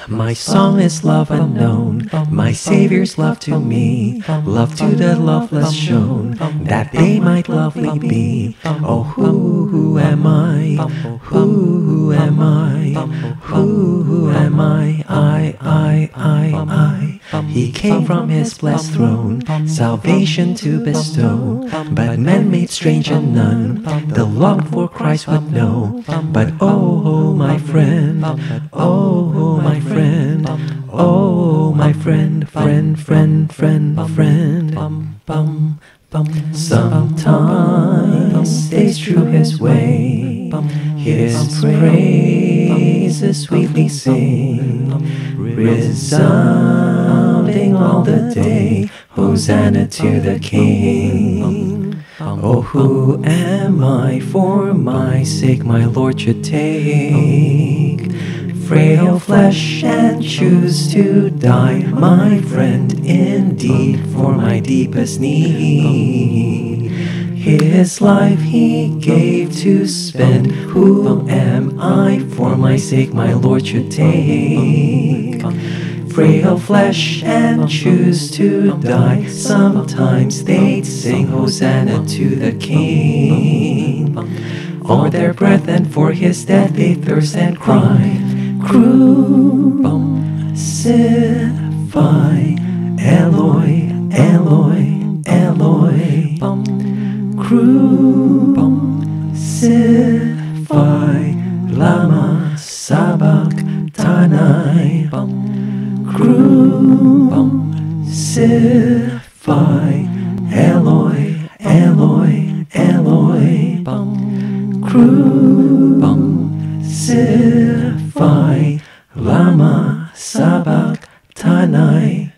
My song is love unknown, my Savior's love to me, love to the loveless shown, that they might lovely be. Oh, who am I? Who am I? Who am I? I. He came from his blessed throne, salvation to bestow, but men made strange and none, the longed for Christ would know. But oh, my friend, oh, my friend, oh, my friend, friend. Sometimes stays true his way, his praises sweetly sing, resounding all the day, Hosanna to the King. Oh, who am I? For my sake my Lord should take frail flesh and choose to die, my friend, indeed, for my deepest need. His life he gave to spend. Who am I? For my sake my Lord should take frail flesh and choose to die. Sometimes they'd sing Hosanna to the King. For their breath and for his death they thirst and cry, Crucify, Eloi, Eloi, Eloi. Crucify, Lama Sabachthani. Crucify, Eloi, Eloi, Eloi. Crucify, Lama Sabachthani.